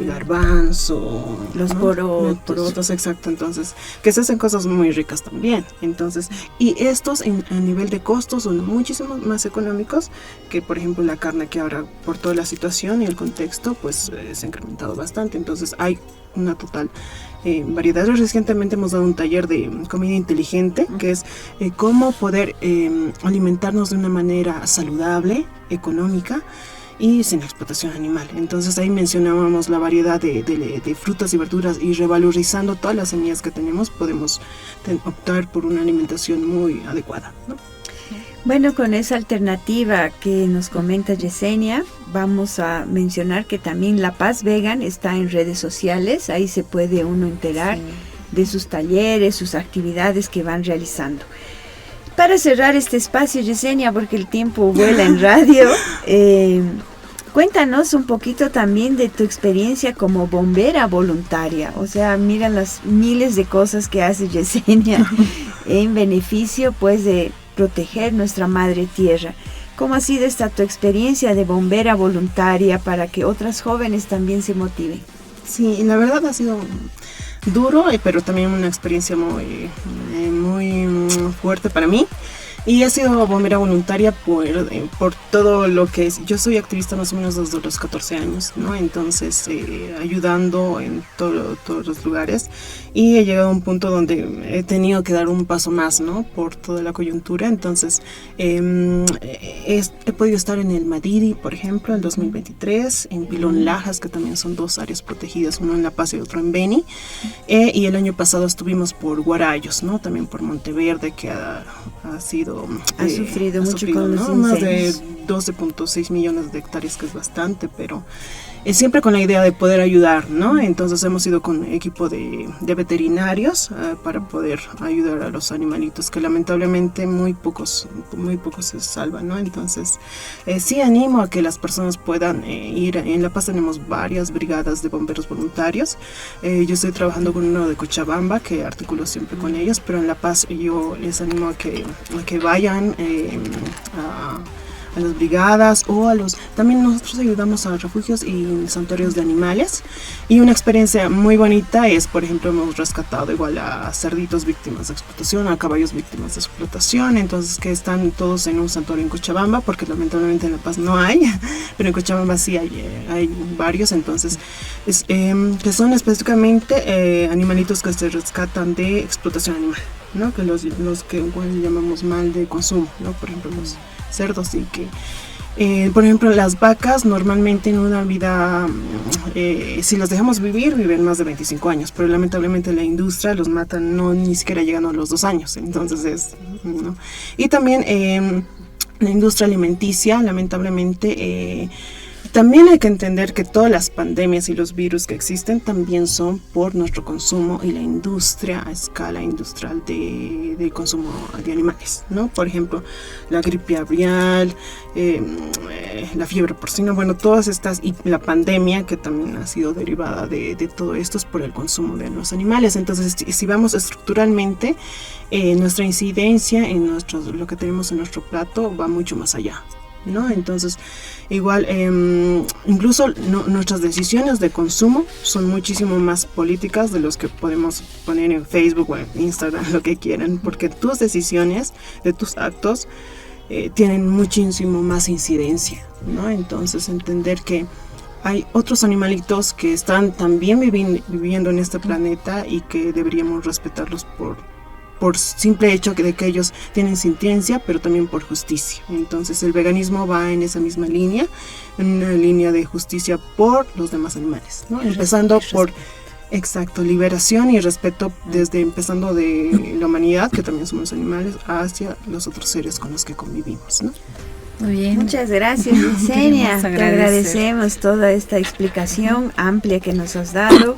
garbanzo, los ¿no? porotos. Los porotos, exacto. Entonces, que se hacen cosas muy ricas también. Entonces, y estos a nivel de costos son muchísimo más económicos que, por ejemplo, la carne, que ahora por toda la situación y el contexto, pues se ha incrementado bastante. Entonces, hay una total variedad. Recientemente hemos dado un taller de comida inteligente, que es cómo poder alimentarnos de una manera saludable, económica y sin explotación animal. Entonces ahí mencionábamos la variedad de frutas y verduras, y revalorizando todas las semillas que tenemos podemos optar por una alimentación muy adecuada, ¿no? Bueno, con esa alternativa que nos comenta Yesenia, vamos a mencionar que también La Paz Vegan está en redes sociales. Ahí se puede uno enterar de sus talleres, sus actividades que van realizando. Para cerrar este espacio, Yesenia, porque el tiempo vuela en radio, cuéntanos un poquito también de tu experiencia como bombera voluntaria. O sea, mira las miles de cosas que hace Yesenia en beneficio, pues, de proteger nuestra madre tierra. ¿Cómo ha sido esta tu experiencia de bombera voluntaria para que otras jóvenes también se motiven? Sí, la verdad ha sido duro, pero también una experiencia muy fuerte para mí. Y he sido bombera voluntaria por todo lo que es. Yo soy activista más o menos desde los 14 años, ¿no? Entonces, ayudando en todos los lugares. Y he llegado a un punto donde he tenido que dar un paso más, ¿no? Por toda la coyuntura. Entonces, he podido estar en el Madiri, por ejemplo, en 2023, en Pilón Lajas, que también son dos áreas protegidas, uno en La Paz y otro en Beni. Y el año pasado estuvimos por Guarayos, ¿no? También por Monteverde, que ha sufrido mucho con los ¿no? incendios. Más de 12.6 millones de hectáreas, que es bastante, pero siempre con la idea de poder ayudar, ¿no? Entonces hemos ido con equipo de veterinarios para poder ayudar a los animalitos, que lamentablemente muy pocos se salvan, ¿no? Entonces sí animo a que las personas puedan ir. En La Paz tenemos varias brigadas de bomberos voluntarios. Yo estoy trabajando con uno de Cochabamba, que articulo siempre con ellos, pero en La Paz yo les animo a que vayan a las brigadas o también nosotros ayudamos a refugios y santuarios de animales. Y una experiencia muy bonita es, por ejemplo, hemos rescatado igual a cerditos víctimas de explotación, a caballos víctimas de explotación, entonces que están todos en un santuario en Cochabamba, porque lamentablemente en La Paz no hay, pero en Cochabamba sí hay varios. Entonces que son específicamente animalitos que se rescatan de explotación animal, ¿no? Que los que igual llamamos mal de consumo, ¿no? Por ejemplo, los cerdos. Y que por ejemplo las vacas normalmente en una vida si las dejamos viven más de 25 años, pero lamentablemente la industria los mata ni siquiera llegando a los 2 años. Entonces ¿no? Y también la industria alimenticia lamentablemente también hay que entender que todas las pandemias y los virus que existen también son por nuestro consumo y la industria a escala industrial de consumo de animales, ¿no? Por ejemplo, la gripe aviar, la fiebre porcina, bueno, todas estas, y la pandemia que también ha sido derivada de todo esto es por el consumo de los animales. Entonces, si vamos estructuralmente, nuestra incidencia en lo que tenemos en nuestro plato va mucho más allá, ¿no? Entonces, igual, incluso nuestras decisiones de consumo son muchísimo más políticas de los que podemos poner en Facebook o en Instagram, lo que quieran, porque tus decisiones, de tus actos, tienen muchísimo más incidencia, ¿no? Entonces, entender que hay otros animalitos que están también viviendo en este planeta y que deberíamos respetarlos por simple hecho de que ellos tienen sintiencia, pero también por justicia. Entonces el veganismo va en esa misma línea, en una línea de justicia por los demás animales, ¿no? Empezando por, exacto, liberación y respeto empezando de la humanidad, que también somos animales, hacia los otros seres con los que convivimos, ¿no? Muy bien. Muchas gracias, Yesenia. Te agradecemos toda esta explicación amplia que nos has dado,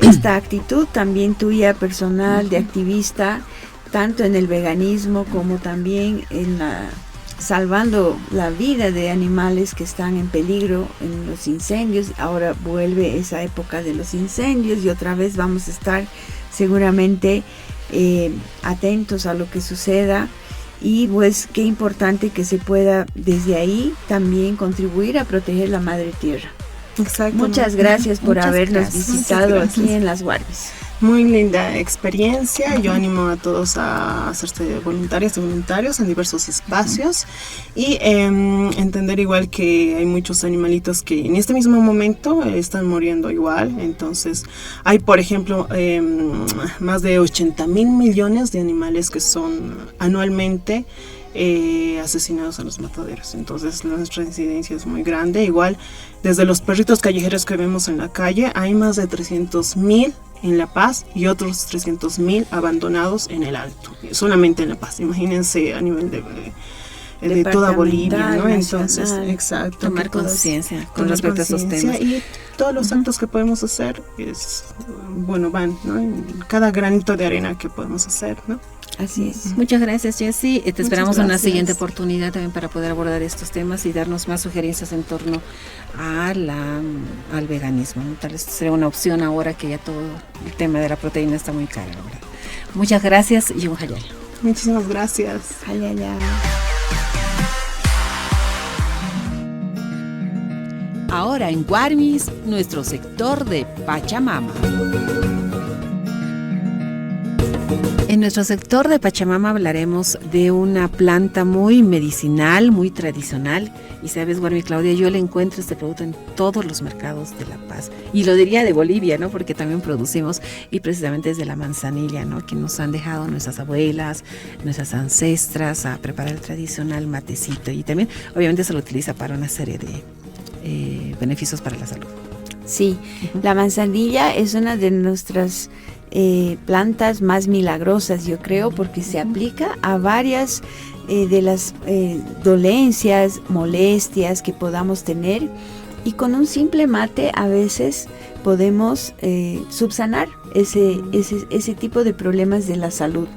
esta actitud también tuya personal de activista, tanto en el veganismo como también en salvando la vida de animales que están en peligro en los incendios. Ahora vuelve esa época de los incendios y otra vez vamos a estar seguramente atentos a lo que suceda. Y pues qué importante que se pueda desde ahí también contribuir a proteger la madre tierra. Exacto. Muchas gracias por habernos visitado aquí en Las Guardias. Muy linda experiencia. Yo animo a todos a hacerse voluntarias y voluntarios en diversos espacios y entender igual que hay muchos animalitos que en este mismo momento están muriendo igual. Entonces hay, por ejemplo, más de 80,000 millones de animales que son anualmente asesinados en los mataderos. Entonces nuestra incidencia es muy grande. Igual desde los perritos callejeros que vemos en la calle, hay más de 300,000 en La Paz y otros 300,000 abandonados en el Alto, solamente en La Paz. Imagínense a nivel de toda Bolivia, ¿no? Entonces, exacto, tomar conciencia con respecto a esos temas. Y todos los actos que podemos hacer van, ¿no? En cada granito de arena que podemos hacer, ¿no? Así es. Muchas gracias, Jessie. Te esperamos en una gracias. siguiente oportunidad también para poder abordar estos temas y darnos más sugerencias en torno al veganismo, ¿no? Tal vez sería una opción ahora que ya todo el tema de la proteína está muy caro, ¿verdad? Muchas gracias y un hayal. Muchísimas gracias. Ahora en Guarmis, nuestro sector de Pachamama. En nuestro sector de Pachamama hablaremos de una planta muy medicinal, muy tradicional. Y sabes, Guarmi, Claudia, yo le encuentro este producto en todos los mercados de La Paz. Y lo diría de Bolivia, ¿no? Porque también producimos, y precisamente es de la manzanilla, ¿no? Que nos han dejado nuestras abuelas, nuestras ancestras a preparar el tradicional matecito. Y también, obviamente, se lo utiliza para una serie de beneficios para la salud. Sí, la manzanilla es una de nuestras plantas más milagrosas, yo creo, porque se aplica a varias de las dolencias, molestias que podamos tener, y con un simple mate a veces podemos subsanar ese tipo de problemas de la salud.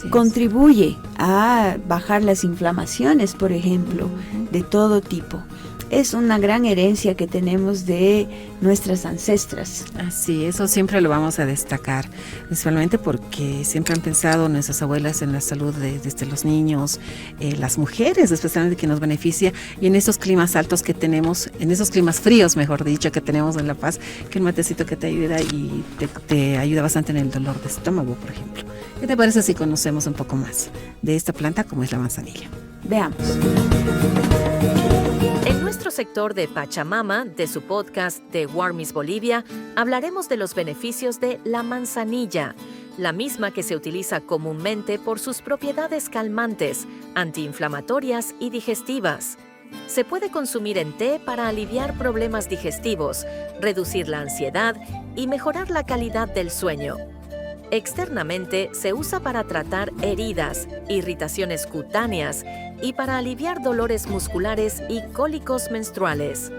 Contribuye a bajar las inflamaciones, por ejemplo, de todo tipo. Es una gran herencia que tenemos de nuestras ancestras. Así, eso siempre lo vamos a destacar, principalmente porque siempre han pensado nuestras abuelas en la salud de los niños, las mujeres especialmente, que nos beneficia, y en esos climas altos que tenemos, en esos climas fríos, mejor dicho, que tenemos en La Paz, que un matecito que te ayuda y te ayuda bastante en el dolor de estómago, por ejemplo. ¿Qué te parece si conocemos un poco más de esta planta como es la manzanilla? Veamos. En nuestro sector de Pachamama, de su podcast de Guarmis Bolivia, hablaremos de los beneficios de la manzanilla, la misma que se utiliza comúnmente por sus propiedades calmantes, antiinflamatorias y digestivas. Se puede consumir en té para aliviar problemas digestivos, reducir la ansiedad y mejorar la calidad del sueño. Externamente se usa para tratar heridas, irritaciones cutáneas y para aliviar dolores musculares y cólicos menstruales.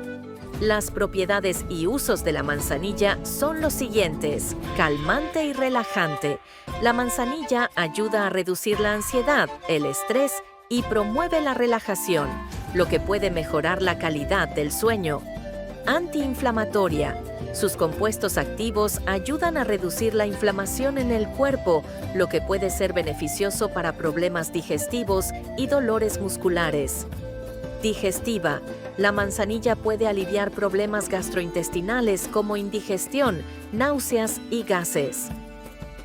Las propiedades y usos de la manzanilla son los siguientes: calmante y relajante. La manzanilla ayuda a reducir la ansiedad, el estrés y promueve la relajación, lo que puede mejorar la calidad del sueño. Antiinflamatoria. Sus compuestos activos ayudan a reducir la inflamación en el cuerpo, lo que puede ser beneficioso para problemas digestivos y dolores musculares. Digestiva. La manzanilla puede aliviar problemas gastrointestinales como indigestión, náuseas y gases.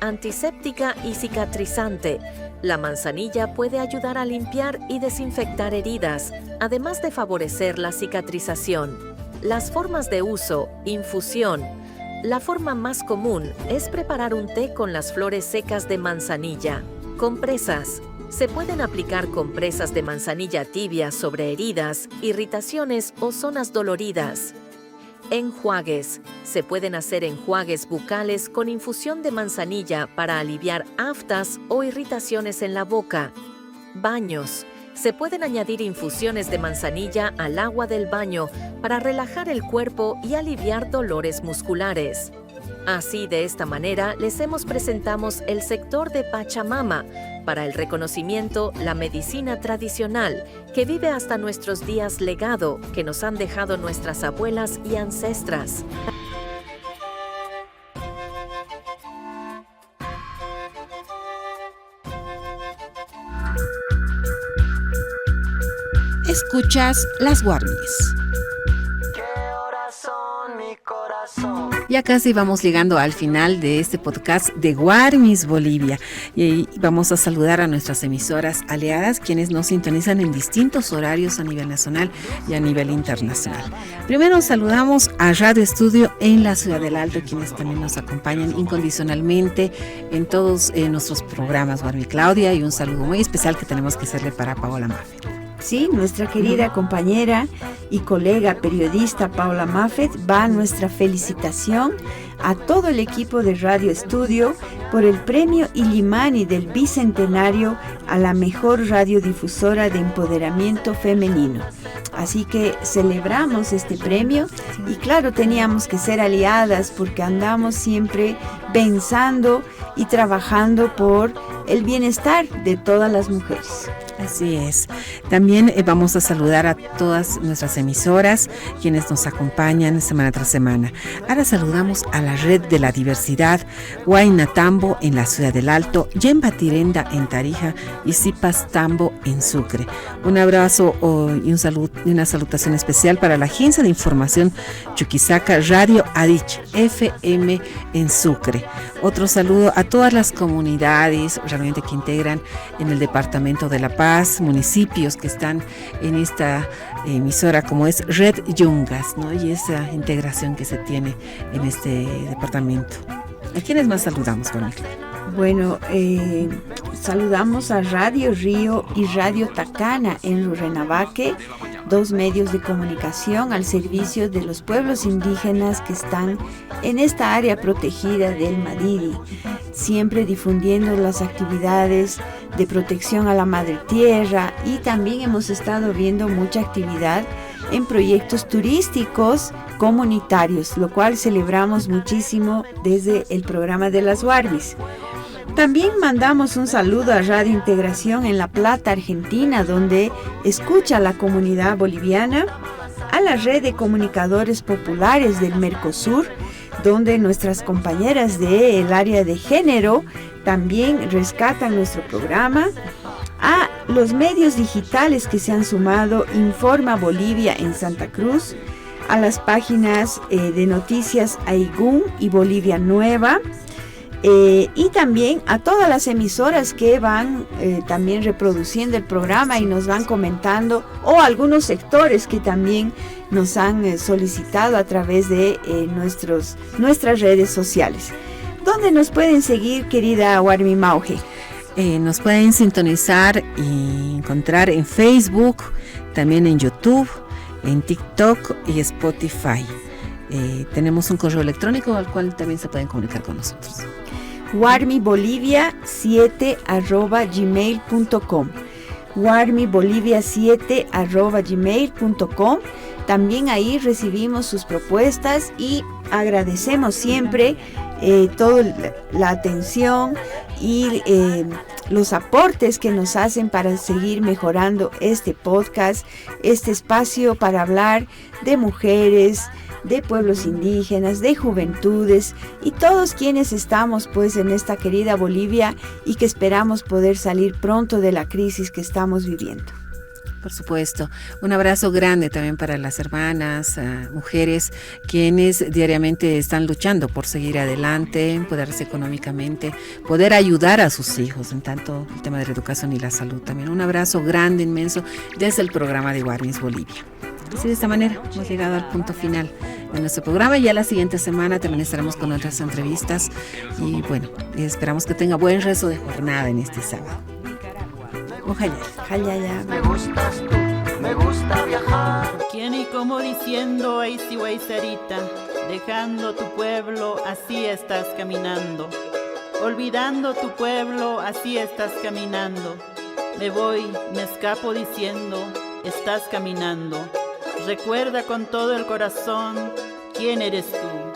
Antiséptica y cicatrizante. La manzanilla puede ayudar a limpiar y desinfectar heridas, además de favorecer la cicatrización. Las formas de uso: infusión. La forma más común es preparar un té con las flores secas de manzanilla. Compresas. Se pueden aplicar compresas de manzanilla tibia sobre heridas, irritaciones o zonas doloridas. Enjuagues. Se pueden hacer enjuagues bucales con infusión de manzanilla para aliviar aftas o irritaciones en la boca. Baños. Se pueden añadir infusiones de manzanilla al agua del baño para relajar el cuerpo y aliviar dolores musculares. Así, de esta manera, les presentamos el sector de Pachamama para el reconocimiento, la medicina tradicional que vive hasta nuestros días, legado que nos han dejado nuestras abuelas y ancestras. Escuchas Las Warmis. Ya casi vamos llegando al final de este podcast de Warmis Bolivia y vamos a saludar a nuestras emisoras aliadas, quienes nos sintonizan en distintos horarios a nivel nacional y a nivel internacional. Primero saludamos a Radio Estudio en la Ciudad del Alto, quienes también nos acompañan incondicionalmente en todos nuestros programas. Warmi Claudia, y un saludo muy especial que tenemos que hacerle para Paola Maffet. Sí, nuestra querida compañera y colega periodista Paola Maffet, va nuestra felicitación a todo el equipo de Radio Estudio por el premio Illimani del Bicentenario a la mejor radiodifusora de empoderamiento femenino. Así que celebramos este premio y claro, teníamos que ser aliadas porque andamos siempre pensando y trabajando por el bienestar de todas las mujeres. Así es. También vamos a saludar a todas nuestras emisoras, quienes nos acompañan semana tras semana. Ahora saludamos a la Red de la Diversidad, Huayna Tambo en la Ciudad del Alto, Yemba Tirenda en Tarija y Zipas Tambo en Sucre. Un abrazo y un saludo y una salutación especial para la Agencia de Información Chuquisaca Radio Adich FM en Sucre. Otro saludo a todas las comunidades realmente que integran en el Departamento de La Paz, municipios que están en esta emisora, como es Red Yungas, ¿no? Y esa integración que se tiene en este departamento. ¿A quiénes más saludamos, Verónica? Bueno, saludamos a Radio Río y Radio Tacana en Rurrenabaque, dos medios de comunicación al servicio de los pueblos indígenas que están en esta área protegida del Madidi, siempre difundiendo las actividades de protección a la madre tierra, y también hemos estado viendo mucha actividad en proyectos turísticos comunitarios, lo cual celebramos muchísimo desde el programa de las Warmis. También mandamos un saludo a Radio Integración en La Plata, Argentina, donde escucha la comunidad boliviana, a la Red de Comunicadores Populares del Mercosur, donde nuestras compañeras del área de género también rescatan nuestro programa, a los medios digitales que se han sumado, Informa Bolivia en Santa Cruz, a las páginas de noticias Aigún y Bolivia Nueva, y también a todas las emisoras que van también reproduciendo el programa y nos van comentando, o algunos sectores que también nos han solicitado a través de nuestras redes sociales. ¿Dónde nos pueden seguir, querida Warmi Mauge? Nos pueden sintonizar y encontrar en Facebook, también en YouTube, en TikTok y Spotify. Tenemos un correo electrónico al cual también se pueden comunicar con nosotros. warmibolivia7@gmail.com warmibolivia7@gmail.com También ahí recibimos sus propuestas y agradecemos siempre toda la atención y los aportes que nos hacen para seguir mejorando este podcast, este espacio para hablar de mujeres, de pueblos indígenas, de juventudes y todos quienes estamos pues en esta querida Bolivia y que esperamos poder salir pronto de la crisis que estamos viviendo. Por supuesto. Un abrazo grande también para las hermanas, mujeres, quienes diariamente están luchando por seguir adelante, empoderarse económicamente, poder ayudar a sus hijos en tanto el tema de la educación y la salud también. Un abrazo grande, inmenso, desde el programa de War Miss Bolivia. Así de esta manera hemos llegado al punto final de nuestro programa. Ya la siguiente semana también estaremos con otras entrevistas y bueno, esperamos que tenga buen resto de jornada en este sábado. Ojalá. Me gustas tú, me gusta viajar. ¿Quién y cómo diciendo Eisi Weiserita? Dejando tu pueblo, así estás caminando. Olvidando tu pueblo, así estás caminando. Me voy, me escapo diciendo, estás caminando. Recuerda con todo el corazón quién eres tú.